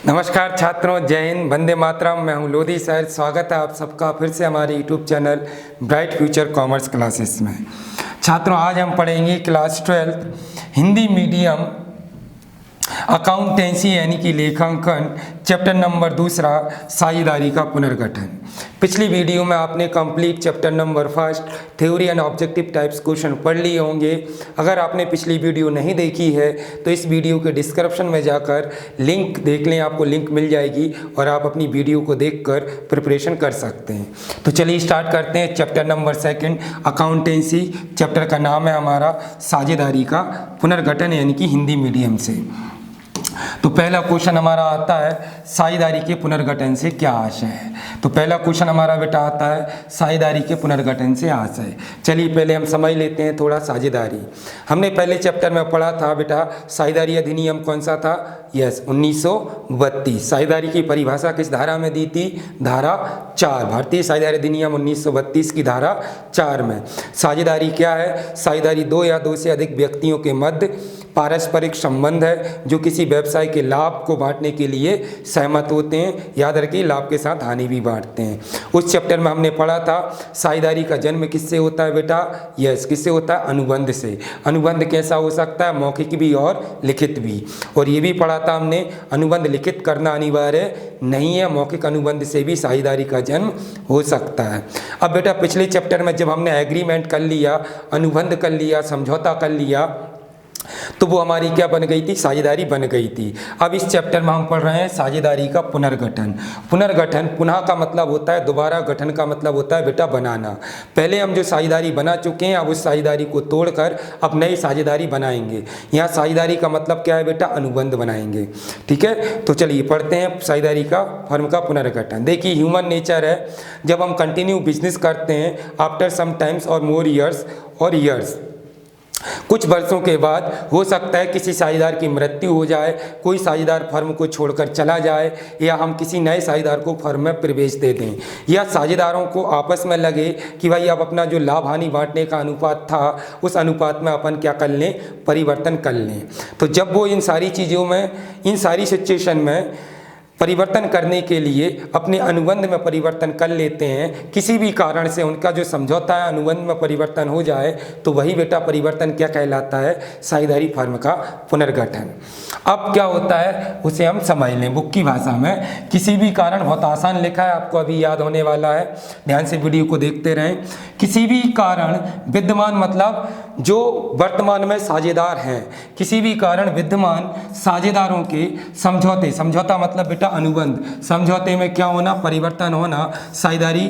नमस्कार छात्रों, जय हिंद, वंदे मातरम। मैं हूं लोधी सर। स्वागत है आप सबका फिर से हमारे YouTube channel bright future commerce classes में। छात्रों, आज हम पढ़ेंगे क्लास 12 हिंदी मीडियम अकाउंटेंसी यानी कि लेखांकन, चैप्टर नंबर 2 साझेदारी का पुनर्गठन। पिछली वीडियो में आपने complete chapter number 1 theory and objective types question पढ़ लिए होंगे। अगर आपने पिछली वीडियो नहीं देखी है तो इस वीडियो के डिस्क्रिप्शन में जाकर लिंक देख लें, आपको लिंक मिल जाएगी और आप अपनी वीडियो को देखकर प्रिपरेशन कर सकते हैं। तो चलिए स्टार्ट करते हैं। चैप्टर नंबर 2 अकाउंटेंसी, चैप्टर का नाम है हमारा साझेदारी का पुनर्गठन यानी कि हिंदी मीडियम से। तो पहला क्वेश्चन हमारा आता है, साझेदारी के पुनर्गठन से क्या आशय है। तो पहला क्वेश्चन हमारा बेटा आता है, साझेदारी के पुनर्गठन से आशय। चलिए पहले हम समझ लेते हैं थोड़ा साझेदारी। हमने पहले चैप्टर में पढ़ा था बेटा, साझेदारी अधिनियम कौन सा था? यस, 1932। साझेदारी की परिभाषा किस धारा में दी थी? धारा 4। भारतीय साझेदारी अधिनियम 1932 की धारा 4 में। साझेदारी क्या है? साझेदारी दो या दो से अधिक व्यक्तियों के मध्य पारस्परिक संबंध है जो किसी व्यवसाय के लाभ को बांटने के लिए सहमत होते हैं। याद रखिए, लाभ के साथ हानि भी बांटते हैं। उस चैप्टर में हमने पढ़ा था साझेदारी का जन्म किससे होता है बेटा? यस, किससे होता है? अनुबंध से। अनुबंध कैसा हो सकता है? मौखिक भी और लिखित भी। और ये भी पढ़ा था हमने, अनुबंध लिखित करना अनिवार्य नहीं है, मौखिक अनुबंध से भी साझेदारी का जन्म हो सकता है। अब बेटा पिछले चैप्टर में जब हमने एग्रीमेंट कर लिया, अनुबंध कर लिया, समझौता कर लिया, तो वो हमारी क्या बन गई थी? साझेदारी बन गई थी। अब इस चैप्टर में हम पढ़ रहे हैं साझेदारी का पुनर्गठन। पुनर्गठन, पुनः का मतलब होता है दोबारा, गठन का मतलब होता है बेटा बनाना। पहले हम जो साझेदारी बना चुके हैं, अब उस साझेदारी को तोड़कर अब नई साझेदारी बनाएंगे। यहाँ साझेदारी का मतलब क्या है बेटा? अनुबंध बनाएंगे। ठीक है, तो चलिए पढ़ते हैं साझेदारी का फर्म का पुनर्गठन। देखिए, ह्यूमन नेचर है, जब हम कंटिन्यू बिजनेस करते हैं आफ्टर सम टाइम्स और मोर ईयर्स और ईयर्स, कुछ वर्षों के बाद हो सकता है किसी साझेदार की मृत्यु हो जाए, कोई साझेदार फर्म को छोड़कर चला जाए, या हम किसी नए साझेदार को फर्म में प्रवेश दे दें, या साझेदारों को आपस में लगे कि भाई अब अपना जो लाभ हानि बांटने का अनुपात था उस अनुपात में अपन क्या कर लें? परिवर्तन कर लें। तो जब वो इन सारी चीज़ों में, इन सारी सिचुएशन में परिवर्तन करने के लिए अपने अनुबंध में परिवर्तन कर लेते हैं, किसी भी कारण से उनका जो समझौता है अनुबंध में परिवर्तन हो जाए, तो वही बेटा परिवर्तन क्या कहलाता है? साझेदारी फर्म का पुनर्गठन। अब क्या होता है उसे हम समझ लें बुक की भाषा में। किसी भी कारण, बहुत आसान लिखा है, आपको अभी याद होने वाला है, ध्यान से वीडियो को देखते रहें। किसी भी कारण विद्यमान मतलब जो वर्तमान में साझेदार हैं, किसी भी कारण विद्यमान साझेदारों के समझौते, समझौता मतलब बेटा अनुबंध, समझौते में क्या होना? परिवर्तन होना, साझेदारी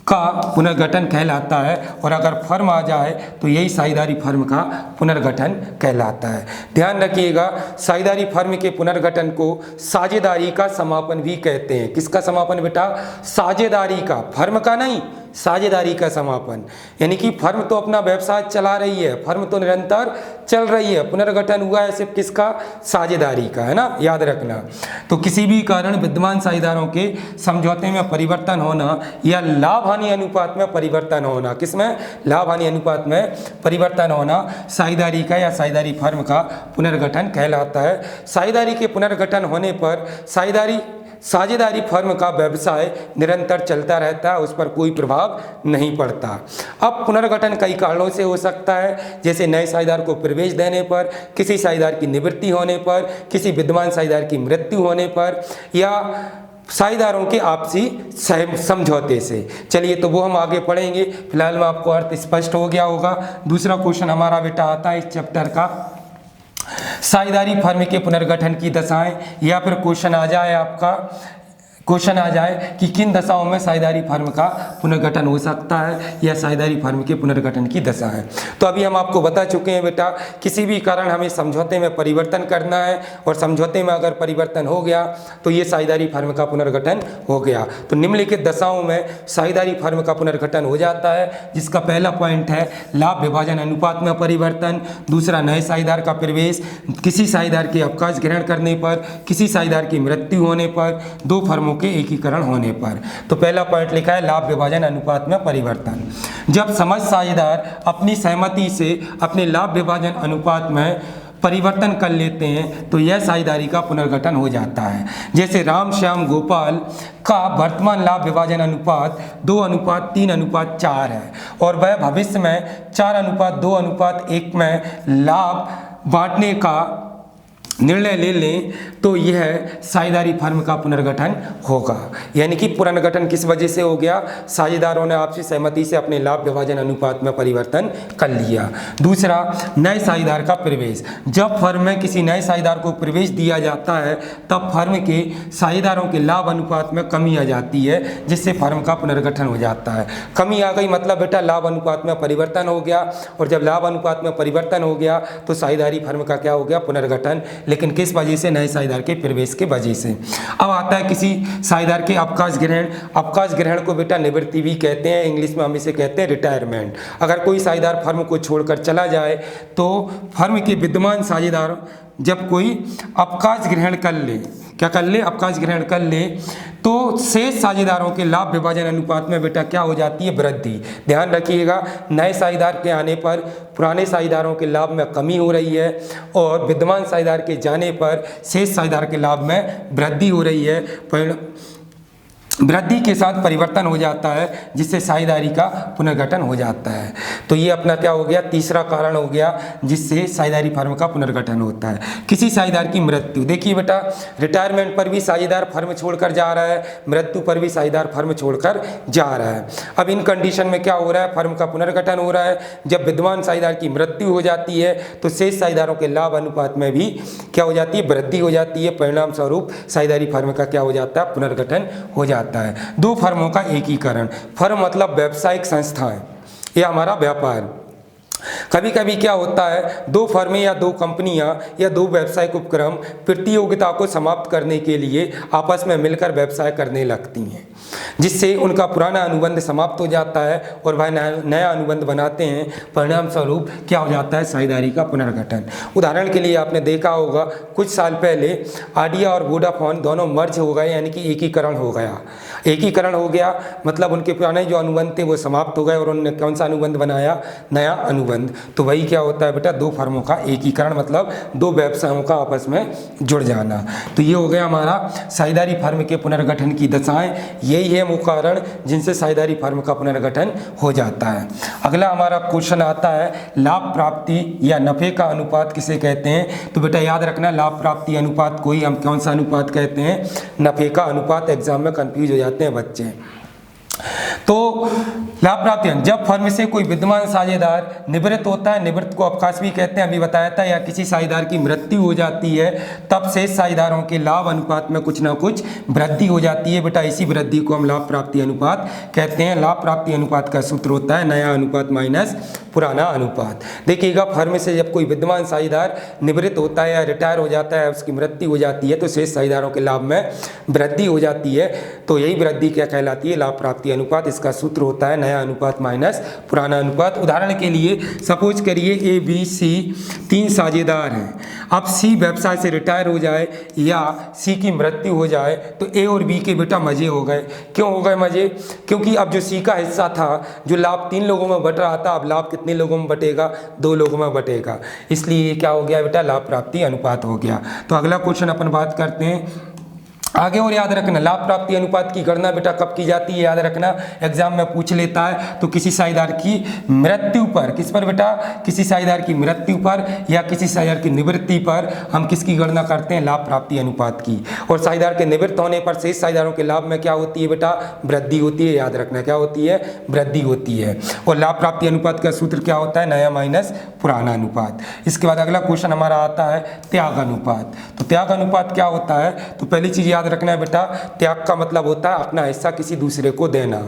का पुनर्गठन कहलाता है। और अगर फर्म आ जाए तो यही साझेदारी फर्म का पुनर्गठन कहलाता है। ध्यान रखिएगा, साझेदारी फर्म के पुनर्गठन को साझेदारी का समापन भी कहते हैं। किसका समापन बेटा? साझेदारी का, फर्म का नहीं, साझेदारी का समापन। यानी कि फर्म तो अपना व्यवसाय चला रही है, फर्म तो निरंतर चल रही है, पुनर्गठन हुआ है सिर्फ किसका? साझेदारी का, है ना, याद रखना। तो किसी भी कारण विद्यमान साझेदारों के समझौते में परिवर्तन होना या लाभ हानि अनुपात में परिवर्तन होना, किसमें? लाभ हानि अनुपात में परिवर्तन होना साझेदारी का या साझेदारी फर्म का पुनर्गठन कहलाता है। साझेदारी के पुनर्गठन होने पर साझेदारी फर्म का व्यवसाय निरंतर चलता रहता है, उस पर कोई प्रभाव नहीं पड़ता। अब पुनर्गठन कई कारणों से हो सकता है, जैसे नए साझेदार को प्रवेश देने पर, किसी साझेदार की निवृत्ति होने पर, किसी विद्यमान साझेदार की मृत्यु होने पर, या साझेदारों के आपसी समझौते से। चलिए तो वो हम आगे पढ़ेंगे, फिलहाल में आपको अर्थ स्पष्ट हो गया होगा। दूसरा क्वेश्चन हमारा बेटा आता है इस चैप्टर का, साझेदारी फर्म के पुनर्गठन की दशाएं, या फिर क्वेश्चन आ जाए कि किन दशाओं में साझेदारी फर्म का पुनर्गठन हो सकता है, या साझेदारी फर्म के पुनर्गठन की दशा है। तो अभी हम आपको बता चुके हैं बेटा, किसी भी कारण हमें समझौते में परिवर्तन करना है, और समझौते में अगर परिवर्तन हो गया तो ये साझेदारी फर्म का पुनर्गठन हो गया। तो निम्नलिखित दशाओं में साझेदारी फर्म का पुनर्गठन हो जाता है, जिसका पहला पॉइंट है लाभ विभाजन अनुपात में परिवर्तन, दूसरा नए साझेदार का प्रवेश, किसी साझेदार के अवकाश ग्रहण करने पर, किसी साझेदार की मृत्यु होने पर, दो फर्मों के एकीकरण होने पर। तो पहला पॉइंट लिखा है लाभ विभाजन अनुपात में परिवर्तन। जब समस्त साझेदार अपनी सहमति से अपने लाभ विभाजन अनुपात में परिवर्तन कर लेते हैं तो यह साझेदारी का पुनर्गठन हो जाता है। जैसे राम श्याम गोपाल का वर्तमान लाभ विभाजन अनुपात 2:3:4 है और वह भविष्य में 4:2:1 में लाभ बांटने का निर्णय ले लें तो यह साझेदारी फर्म का पुनर्गठन होगा। यानी कि पुनर्गठन किस वजह से हो गया? साझेदारों ने आपसी सहमति से अपने लाभ विभाजन अनुपात में परिवर्तन कर लिया। दूसरा, नए साझेदार का प्रवेश। जब फर्म में किसी नए साझेदार को प्रवेश दिया जाता है तब फर्म के साझेदारों के लाभ अनुपात में कमी आ जाती है, जिससे फर्म का पुनर्गठन हो जाता है। कमी आ गई मतलब बेटा लाभ अनुपात में परिवर्तन हो गया, और जब लाभ अनुपात में परिवर्तन हो गया तो साझेदारी फर्म का क्या हो गया? पुनर्गठन। लेकिन किस वजह से? नए साझेदार के प्रवेश के वजह से। अब आता है किसी साझेदार के अवकाश ग्रहण। अवकाश ग्रहण को बेटा निवृत्ति भी कहते हैं, इंग्लिश में हम इसे कहते हैं रिटायरमेंट। अगर कोई साझेदार फर्म को छोड़कर चला जाए तो फर्म के विद्यमान साझेदार जब कोई अवकाश ग्रहण कर ले, क्या कर ले? अवकाश ग्रहण कर ले तो शेष साझेदारों के लाभ विभाजन अनुपात में बेटा क्या हो जाती है? वृद्धि। ध्यान रखिएगा, नए साझेदार के आने पर पुराने साझेदारों के लाभ में कमी हो रही है और विद्यमान साझेदार के जाने पर शेष साझेदार के लाभ में वृद्धि हो रही है। वृद्धि के साथ परिवर्तन हो जाता है, जिससे साझेदारी का पुनर्गठन हो जाता है। तो ये अपना क्या हो गया? तीसरा कारण हो गया जिससे साझेदारी फर्म का पुनर्गठन होता है। किसी साझेदार की मृत्यु। देखिए बेटा, रिटायरमेंट पर भी साझेदार फर्म छोड़कर जा रहा है, मृत्यु पर भी साझेदार फर्म छोड़कर जा रहा है। अब इन कंडीशन में क्या हो रहा है? फर्म का पुनर्गठन हो रहा है। जब विद्यमान साझेदार की मृत्यु हो जाती है तो शेष साझेदारों के लाभ अनुपात में भी क्या हो जाती है? वृद्धि हो जाती है। परिणाम स्वरूप साझेदारी फर्म का क्या हो जाता है? पुनर्गठन हो जाता है। दो फर्मों का एकीकरण। फर्म मतलब व्यावसायिक संस्थाएं या हमारा व्यापार। कभी कभी क्या होता है, दो फर्में या दो कंपनियां या दो व्यावसायिक उपक्रम प्रतियोगिता को समाप्त करने के लिए आपस में मिलकर व्यवसाय करने लगती हैं, जिससे उनका पुराना अनुबंध समाप्त हो जाता है और वह नया अनुबंध बनाते हैं। परिणाम स्वरूप क्या हो जाता है? साझेदारी का पुनर्गठन। उदाहरण के लिए आपने देखा होगा कुछ साल पहले आइडिया और वोडाफोन दोनों मर्ज हो गए, यानी कि एकीकरण हो गया। एकीकरण हो गया मतलब उनके पुराने जो अनुबंध थे वो समाप्त हो गए और उन्होंने कौन सा अनुबंध बनाया? नया अनुबंध। तो वही क्या होता है बेटा? दो फर्मों का एकीकरण मतलब दो व्यवसायों का आपस में जुड़ जाना। तो ये हो गया हमारा साझेदारी फर्म के पुनर्गठन की दशाएं। यही है वो कारण जिनसे साझेदारी फर्म का पुनर्गठन हो जाता है। अगला हमारा क्वेश्चन आता है, लाभ प्राप्ति या नफे का अनुपात किसे कहते हैं? तो बेटा याद रखना, लाभ प्राप्ति अनुपात को ही हम कौन सा अनुपात कहते हैं? नफे का अनुपात। एग्जाम में कंफ्यूज हो जाते हैं बच्चे। तो लाभ प्राप्ति, जब फर्म से कोई विद्यमान साझेदार निवृत्त होता है, निवृत्त को अवकाश भी कहते हैं, अभी बताया था, या किसी साझेदार की मृत्यु हो जाती है, तब शेष साझेदारों के लाभ अनुपात में कुछ ना कुछ वृद्धि हो जाती है। बेटा इसी वृद्धि को हम लाभ प्राप्ति अनुपात कहते हैं। लाभ प्राप्ति अनुपात का सूत्र होता है नया अनुपात माइनस पुराना अनुपात। देखिएगा, फर्म से जब कोई विद्यमान साझेदार निवृत्त होता है या रिटायर हो जाता है, उसकी मृत्यु हो जाती है, तो शेष साझेदारों के लाभ में वृद्धि हो जाती है। तो यही वृद्धि क्या कहलाती है? लाभ प्राप्ति अनुपात। इसका सूत्र होता है नया अनुपात माइनस पुराना अनुपात। उदाहरण के लिए सपोज करिए ए बी सी तीन साझेदार हैं। अब सी व्यवसाय से रिटायर हो जाए या सी की मृत्यु हो जाए तो ए और बी के बेटा मजे हो गए। क्यों हो गए मजे? क्योंकि अब जो सी का हिस्सा था, जो लाभ 3 लोगों में बट रहा था, अब लाभ कितने लोगों में बटेगा? 2 लोगों में बटेगा। इसलिए क्या हो गया बेटा? लाभ प्राप्ति अनुपात हो गया। तो अगला क्वेश्चन अपन बात करते हैं आगे। और याद रखना, लाभ प्राप्ति अनुपात की गणना बेटा कब की जाती है? याद रखना, एग्जाम में पूछ लेता है। तो किसी साझेदार की मृत्यु पर, किस पर बेटा? किसी साझेदार की मृत्यु पर या किसी साझेदार की निवृत्ति पर हम किसकी गणना करते हैं? लाभ प्राप्ति अनुपात की। और साझेदार के निवृत्त होने पर शेष साझेदारों के लाभ में क्या होती है बेटा? वृद्धि होती है। याद रखना, क्या होती है? वृद्धि होती है। और लाभ प्राप्ति अनुपात का सूत्र क्या होता है? नया माइनस पुराना अनुपात। इसके बाद अगला क्वेश्चन हमारा आता है त्याग अनुपात। तो त्याग अनुपात क्या होता है? तो पहली चीज याद रखना है बेटा, त्याग का मतलब होता है अपना हिस्सा किसी दूसरे को देना।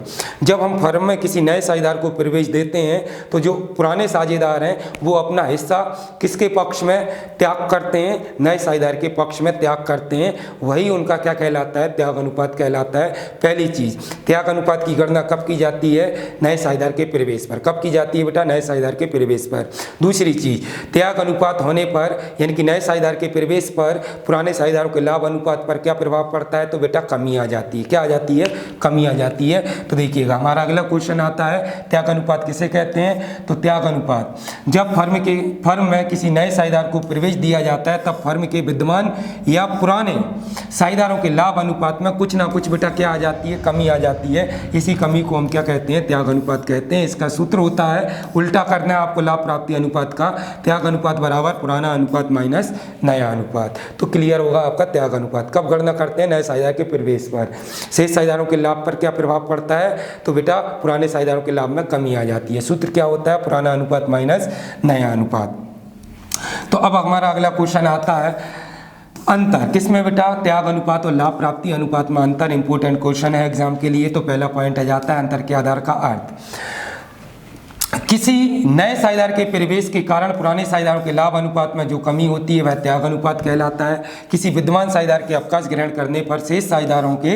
जब हम फर्म में किसी नए साझेदार को प्रवेश देते हैं तो जो पुराने साझेदार हैं वो अपना हिस्सा किसके पक्ष में त्याग करते हैं? नए साझेदार के पक्ष में त्याग करते हैं। वही उनका क्या कहलाता है? त्याग अनुपात कहलाता है। पहली चीज, त्याग अनुपात की गणना कब की जाती है? नए साझेदार के प्रवेश पर। कब की जाती है बेटा? नए साझेदार के प्रवेश पर। दूसरी चीज, त्याग अनुपात होने पर यानी कि नए साझेदार के प्रवेश पर पुराने साझेदारों के लाभ अनुपात पर क्या प्रभाव प्रभाव पड़ता है तो बेटा कमी आ जाती है। क्या आ जाती है? कमी आ जाती है। तो देखिएगा हमारा अगला क्वेश्चन आता है त्याग अनुपात किसे कहते हैं? तो त्याग अनुपात जब फर्म में किसी नए साझेदार को प्रवेश दिया जाता है तब फर्म के विद्यमान या पुराने साझेदारों के लाभ अनुपात में कुछ ना कुछ बेटा क्या आ जाती है? कमी आ जाती है। इसी कमी को हम क्या कहते हैं? त्याग अनुपात कहते हैं। इसका सूत्र होता है, उल्टा करना है आपको लाभ प्राप्ति अनुपात का, त्याग अनुपात बराबर पुराना अनुपात माइनस नया अनुपात। तो क्लियर होगा आपका त्याग अनुपात। कब गणना करते हैं? नए साझेदार के प्रवेश पर। शेष साझेदारों के लाभ पर क्या प्रभाव पड़ता है? तो बेटा पुराने साझेदारों के लाभ में कमी आ जाती है। सूत्र क्या होता है? पुराना अनुपात माइनस नया अनुपात। तो अब हमारा अगला क्वेश्चन आता है अंतर किसमें बेटा? त्याग अनुपात और लाभ प्राप्ति अनुपात में अंतर। इंपॉर्टेंट क्वेश्चन है एग्जाम के लिए। तो पहला पॉइंट आ जाता है अंतर के आधार का अर्थ। किसी नए साझेदार के प्रवेश के कारण पुराने साझेदारों के लाभ अनुपात में जो कमी होती है वह त्याग अनुपात कहलाता है। किसी विद्यमान साझेदार के अवकाश ग्रहण करने पर शेष साझेदारों के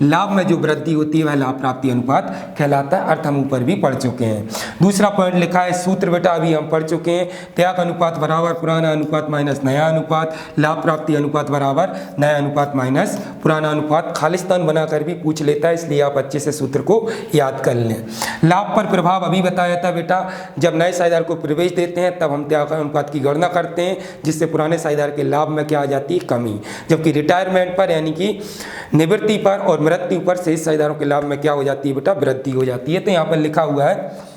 लाभ में जो वृद्धि होती है वह लाभ प्राप्ति अनुपात कहलाता है। अर्थ हम ऊपर भी पढ़ चुके हैं। दूसरा पॉइंट लिखा है सूत्र बेटा अभी हम पढ़ चुके हैं, त्याग अनुपात बराबर पुराना अनुपात माइनस नया अनुपात, लाभ प्राप्ति अनुपात बराबर नया अनुपात माइनस पुराना अनुपात। खालिस्तान बनाकर भी पूछ लेता है, इसलिए आप अच्छे से सूत्र को याद कर लें। लाभ पर प्रभाव अभी बताया था बेटा, जब नए साझेदार को प्रवेश देते हैं तब हम त्याग अनुपात की गणना करते हैं, जिससे पुराने साझेदार के लाभ में क्या आ जाती है? कमी। जबकि रिटायरमेंट पर यानी कि निवृत्ति पर और मृत्यु पर शेष साझेदारों के लाभ में क्या हो जाती है बेटा? वृद्धि हो जाती है। तो यहाँ पर लिखा हुआ है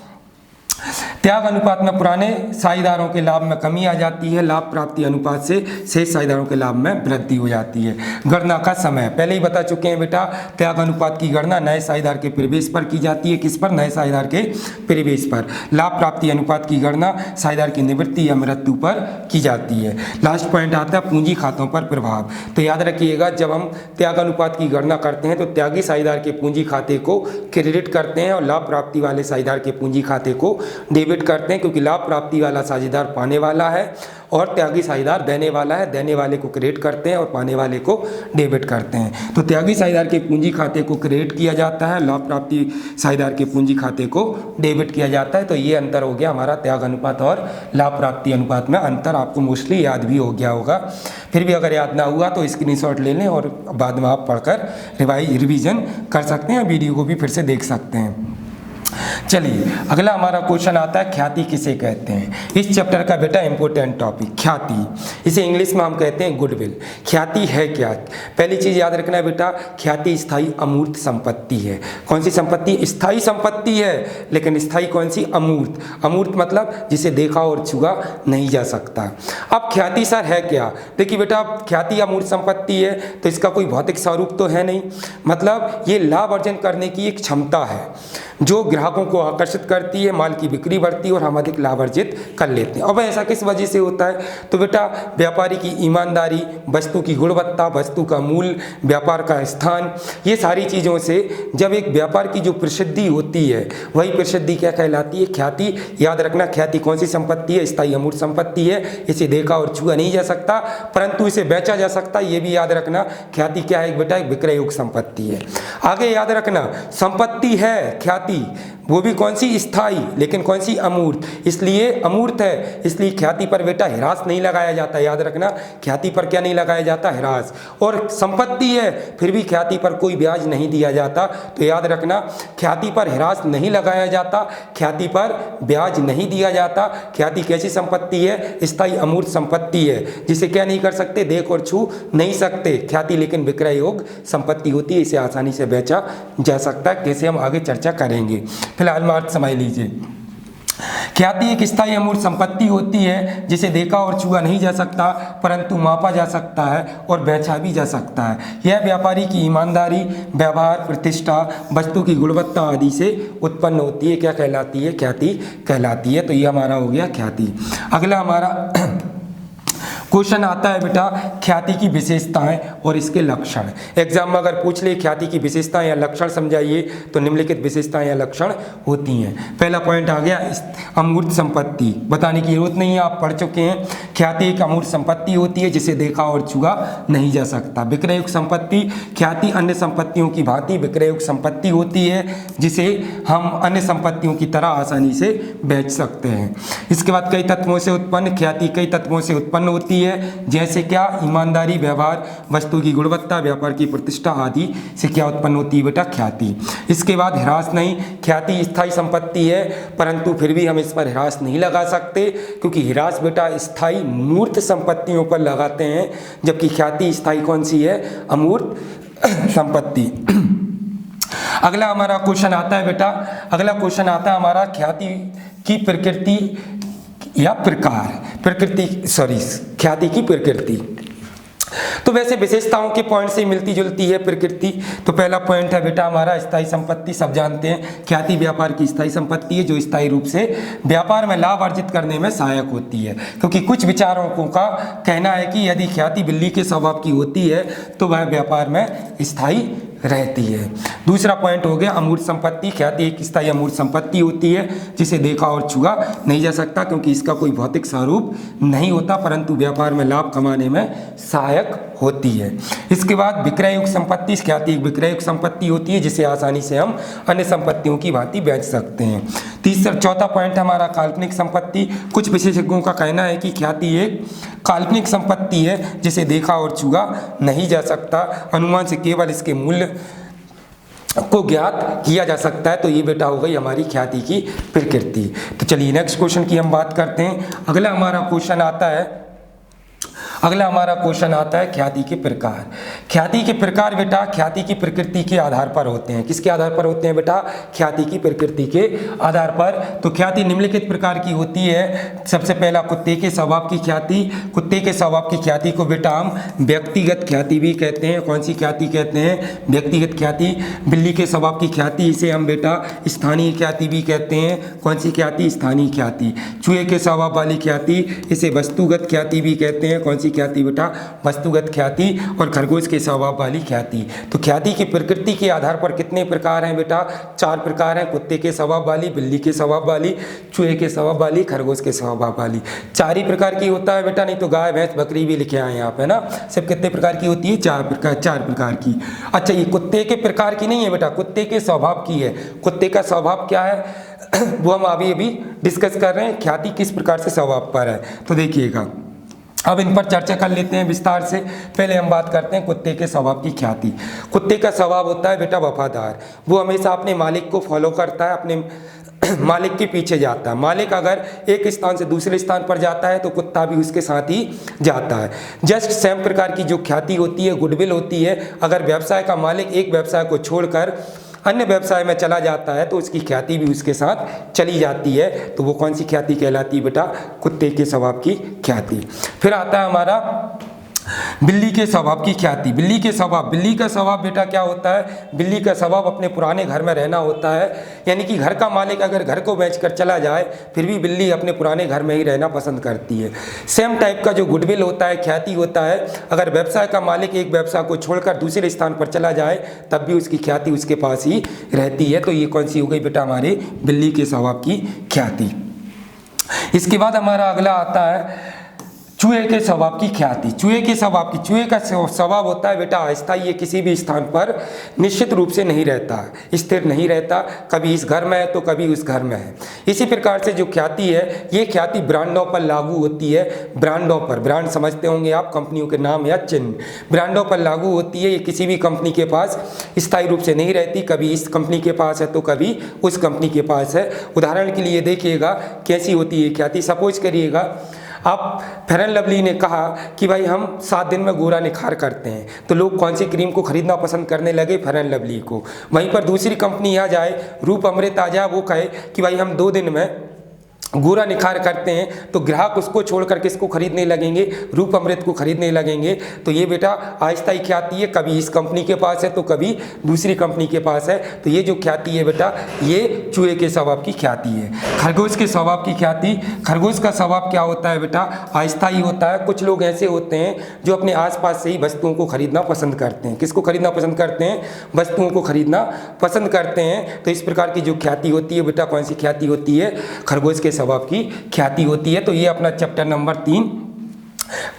त्याग अनुपात में पुराने साझेदारों के लाभ में कमी आ जाती है, लाभ प्राप्ति अनुपात से शेष साझेदारों के लाभ में वृद्धि हो जाती है। गणना का समय पहले ही बता चुके हैं बेटा, त्याग अनुपात की गणना नए साझेदार के प्रवेश पर की जाती है। किस पर? नए साझेदार के प्रवेश पर। लाभ प्राप्ति अनुपात की गणना साझेदार की निवृत्ति या मृत्यु पर की जाती है। लास्ट पॉइंट आता है पूंजी खातों पर प्रभाव। तो याद रखिएगा जब हम त्याग अनुपात की गणना करते हैं तो त्यागी साझेदार के पूंजी खाते को क्रेडिट करते हैं और लाभ प्राप्ति वाले साझेदार के पूंजी खाते को डेबिट करते हैं, क्योंकि लाभ प्राप्ति वाला साझेदार पाने वाला है और त्यागी साझेदार देने वाला है। देने वाले को क्रेडिट करते हैं और पाने वाले को डेबिट करते हैं। तो त्यागी साझेदार के पूंजी खाते को क्रेडिट किया जाता है, लाभ प्राप्ति साझेदार के पूंजी खाते को डेबिट किया जाता है। तो ये अंतर हो गया हमारा त्याग अनुपात और लाभ प्राप्ति अनुपात में अंतर। आपको मोस्टली याद भी हो गया होगा, फिर भी अगर याद ना हुआ तो स्क्रीनशॉट ले लें और बाद में आप पढ़कर रिवीजन कर सकते हैं, वीडियो को भी फिर से देख सकते हैं। चलिए अगला हमारा क्वेश्चन आता है ख्याति किसे कहते हैं? इस चैप्टर का बेटा इंपॉर्टेंट टॉपिक ख्याति, इसे इंग्लिश में हम कहते हैं गुडविल। ख्याति है क्या? पहली चीज याद रखना है बेटा, ख्याति स्थायी अमूर्त संपत्ति है। कौन सी संपत्ति? स्थायी संपत्ति है, लेकिन स्थायी कौन सी? अमूर्त। अमूर्त मतलब जिसे देखा और छुआ नहीं जा सकता। अब ख्याति सर है क्या? देखिए बेटा, ख्याति अमूर्त संपत्ति है तो इसका कोई भौतिक स्वरूप तो है नहीं, मतलब ये लाभ अर्जन करने की एक क्षमता है जो ग्राहकों को आकर्षित करती है, माल की बिक्री बढ़ती है और हम अधिक लाभ अर्जित कर लेते हैं। अब ऐसा किस वजह से होता है? तो बेटा व्यापारी की ईमानदारी, वस्तु की गुणवत्ता, वस्तु का मूल्य, व्यापार का स्थान, ये सारी चीज़ों से जब एक व्यापार की जो प्रसिद्धि होती है वही प्रसिद्धि क्या कहलाती है? ख्याति। याद रखना ख्याति कौन सी संपत्ति है? स्थायी अमूर्त संपत्ति है। इसे देखा और छुआ नहीं जा सकता परंतु इसे बेचा जा सकता है, ये भी याद रखना। ख्याति क्या है बेटा? एक विक्रय योग्य संपत्ति है। आगे याद रखना संपत्ति है ख्याति, वो भी कौन सी? स्थायी, लेकिन कौन सी? अमूर्त। इसलिए अमूर्त है, इसलिए ख्याति पर बेटा ह्रास नहीं लगाया जाता। याद रखना ख्याति पर क्या नहीं लगाया जाता? ह्रास। और संपत्ति है फिर भी ख्याति पर कोई ब्याज नहीं दिया जाता। तो याद रखना ख्याति पर ह्रास नहीं लगाया जाता, ख्याति पर ब्याज नहीं दिया जाता। ख्याति कैसी संपत्ति है? स्थायी अमूर्त संपत्ति है जिसे क्या नहीं कर सकते? देख और छू नहीं सकते। ख्याति लेकिन विक्रय योग्य संपत्ति होती है, इसे आसानी से बेचा जा सकता है। कैसे हम आगे चर्चा करेंगे, फिलहाल में अर्थ समझ लीजिए। ख्याति एक स्थायी अमूर्त संपत्ति होती है जिसे देखा और छुआ नहीं जा सकता परंतु मापा जा सकता है और बेचा भी जा सकता है। यह व्यापारी की ईमानदारी, व्यवहार, प्रतिष्ठा, वस्तु की गुणवत्ता आदि से उत्पन्न होती है। क्या कहलाती है? ख्याति कहलाती है। तो ये हमारा हो गया ख्याति। अगला हमारा क्वेश्चन आता है बेटा ख्याति की विशेषताएं और इसके लक्षण। एग्जाम में अगर पूछ ले ख्याति की विशेषताएं या लक्षण समझाइए तो निम्नलिखित विशेषताएं या लक्षण होती हैं। पहला पॉइंट आ गया अमूर्त संपत्ति, बताने की जरूरत नहीं है, आप पढ़ चुके हैं। ख्याति एक अमूर्त संपत्ति होती है जिसे देखा और छुआ नहीं जा सकता। विक्रय योग्य संपत्ति, ख्याति अन्य संपत्तियों की भांति विक्रय योग्य संपत्ति होती है जिसे हम अन्य संपत्तियों की तरह आसानी से बेच सकते हैं। इसके बाद कई तत्वों से उत्पन्न, ख्याति कई तत्वों से उत्पन्न होती है है, जैसे क्या, ईमानदारी, व्यवहार, वस्तु की गुणवत्ता, व्यापार की प्रतिष्ठा आदि से क्या उत्पन्न होती है बेटा, ख्याति। इसके बाद ह्रास नहीं, ख्याति स्थायी संपत्ति है, परंतु फिर भी हम इस पर ह्रास नहीं लगा सकते, क्योंकि ह्रास बेटा स्थायी मूर्त संपत्तियों पर लगाते हैं, जबकि ख्याति स्थायी कौन सी है, अमूर्त संपत्ति। अगला हमारा क्वेश्चन आता है बेटा, अगला क्वेश्चन आता है हमारा ख्याति की प्रकृति या प्रकार, ख्याति की प्रकृति। तो वैसे विशेषताओं के पॉइंट से मिलती जुलती है प्रकृति। तो पहला पॉइंट है बेटा हमारा स्थायी संपत्ति, सब जानते हैं ख्याति व्यापार की स्थायी संपत्ति है, जो स्थायी रूप से व्यापार में लाभ अर्जित करने में सहायक होती है, क्योंकि कुछ विचारकों का कहना है कि यदि ख्याति बिल्ली के स्वभाव की होती है तो वह व्यापार में स्थायी रहती है। दूसरा पॉइंट हो गया अमूर्त संपत्ति, ख्याति एक स्थायी अमूर्त संपत्ति होती है जिसे देखा और छुआ नहीं जा सकता, क्योंकि इसका कोई भौतिक स्वरूप नहीं होता, परंतु व्यापार में लाभ कमाने में सहायक होती है। इसके बाद विक्रययुक्त संपत्ति, ख्याति एक विक्रययुक्त संपत्ति होती है जिसे आसानी से हम अन्य संपत्तियों की भांति बेच सकते हैं। चौथा पॉइंट हमारा काल्पनिक संपत्ति। कुछ विशेषज्ञों का कहना है कि ख्याति एक काल्पनिक संपत्ति है जिसे देखा और छुआ नहीं जा सकता, अनुमान से केवल इसके मूल्य को ज्ञात किया जा सकता है। तो ये बेटा हो गई हमारी ख्याति की प्रकृति। तो चलिए नेक्स्ट क्वेश्चन की हम बात करते हैं। अगला हमारा क्वेश्चन आता है ख्याति के प्रकार। ख्याति के प्रकार बेटा ख्याति की प्रकृति के आधार पर होते हैं। किसके आधार पर होते हैं बेटा? ख्याति की प्रकृति के आधार पर। तो ख्याति निम्नलिखित प्रकार की होती है। सबसे पहला कुत्ते के स्वभाव की ख्याति। कुत्ते के स्वभाव की ख्याति को बेटा हम व्यक्तिगत ख्याति भी कहते हैं। कौन सी ख्याति कहते हैं? व्यक्तिगत ख्याति। बिल्ली के स्वभाव की ख्याति, इसे हम बेटा स्थानीय ख्याति भी कहते हैं। कौन सी ख्याति? स्थानीय ख्याति। चूहे के स्वभाव वाली ख्याति, इसे वस्तुगत ख्याति भी कहते हैं। कौन सी ख्याति बेटा? वस्तुगत ख्याति। और खरगोश के स्वभाव वाली ख्याति। तो ख्याति की प्रकृति के आधार पर कितने प्रकार हैं बेटा? 4 प्रकार हैं। कुत्ते के स्वभाव वाली, बिल्ली के स्वभाव वाली, चूहे के स्वभाव वाली, खरगोश के स्वभाव वाली। 4 ही प्रकार की होता है बेटा, नहीं तो गाय भैंस बकरी भी लिखे आए यहाँ पे ना। सिर्फ कितने प्रकार की होती है? 4 प्रकार की। अच्छा, ये कुत्ते के प्रकार की नहीं है बेटा, कुत्ते के स्वभाव की है। कुत्ते का स्वभाव क्या है वो हम अभी डिस्कस कर रहे हैं। ख्याति किस प्रकार से स्वभाव पर है तो देखिएगा, अब इन पर चर्चा कर लेते हैं विस्तार से। पहले हम बात करते हैं कुत्ते के स्वभाव की ख्याति। कुत्ते का स्वभाव होता है बेटा वफादार। वो हमेशा अपने मालिक को फॉलो करता है, अपने मालिक के पीछे जाता है। मालिक अगर एक स्थान से दूसरे स्थान पर जाता है तो कुत्ता भी उसके साथ ही जाता है। जस्ट सेम प्रकार की जो ख्याति होती है, गुडविल होती है। अगर व्यवसाय का मालिक एक व्यवसाय को छोड़कर अन्य व्यवसाय में चला जाता है तो उसकी ख्याति भी उसके साथ चली जाती है। तो वो कौन सी ख्याति कहलाती है बेटा? कुत्ते के स्वभाव की ख्याति। फिर आता है हमारा बिल्ली के स्वभाव की ख्याति। बिल्ली का स्वभाव बेटा क्या होता है? बिल्ली का स्वभाव अपने पुराने घर में रहना होता है। यानी कि घर का मालिक अगर घर को बेचकर चला जाए फिर भी बिल्ली अपने पुराने घर में ही रहना पसंद करती है। सेम टाइप का जो गुडविल होता है, ख्याति होता है, अगर व्यवसाय का मालिक एक व्यवसाय को छोड़कर दूसरे स्थान पर चला जाए तब भी उसकी ख्याति उसके पास ही रहती है। तो ये कौन सी हो गई बेटा? हमारे बिल्ली के स्वभाव की ख्याति। इसके बाद हमारा अगला आता है चूहे के स्वभाव की ख्याति। चूहे का स्वभाव होता है बेटा अस्थायी। ये किसी भी स्थान पर निश्चित रूप से नहीं रहता, स्थिर नहीं रहता। कभी इस घर में है तो कभी उस घर में है। इसी प्रकार से जो ख्याति है, ये ख्याति ब्रांडों पर लागू होती है। ब्रांडों पर, ब्रांड समझते होंगे आप, कंपनियों के नाम या चिन्ह, ब्रांडों पर लागू होती है। ये किसी भी कंपनी के पास स्थायी रूप से नहीं रहती। कभी इस कंपनी के पास है तो कभी उस कंपनी के पास है। उदाहरण के लिए देखिएगा कैसी होती है ख्याति। सपोज करिएगा आप फेयर एंड लवली ने कहा कि भाई हम 7 दिन में गोरा निखार करते हैं, तो लोग कौन सी क्रीम को खरीदना पसंद करने लगे? फेयर एंड लवली को। वहीं पर दूसरी कंपनी आ जाए, रूप अमृत आ जाए, वो कहे कि भाई हम 2 दिन में गोरा निखार करते हैं, तो ग्राहक उसको छोड़कर किसको खरीदने लगेंगे? रूप अमृत को खरीदने लगेंगे। तो ये बेटा अस्थायी ख्याति है। कभी इस कंपनी के पास है तो कभी दूसरी कंपनी के पास है। तो ये जो ख्याति है बेटा, ये चूहे के स्वभाव की ख्याति है। खरगोश के स्वभाव की ख्याति। खरगोश का स्वभाव क्या होता है बेटा? अस्थायी होता है। कुछ लोग ऐसे होते हैं जो अपने आसपास से ही वस्तुओं को खरीदना पसंद करते हैं। किसको खरीदना पसंद करते हैं? वस्तुओं को खरीदना पसंद करते हैं। तो इस प्रकार की जो ख्याति होती है बेटा, कौन सी ख्याति होती है? खरगोश के स्वभाव की ख्याति होती है। तो ये अपना चैप्टर नंबर 3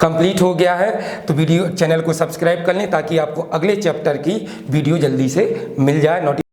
कंप्लीट हो गया है। तो चैनल को सब्सक्राइब कर लें ताकि आपको अगले चैप्टर की वीडियो जल्दी से मिल जाए।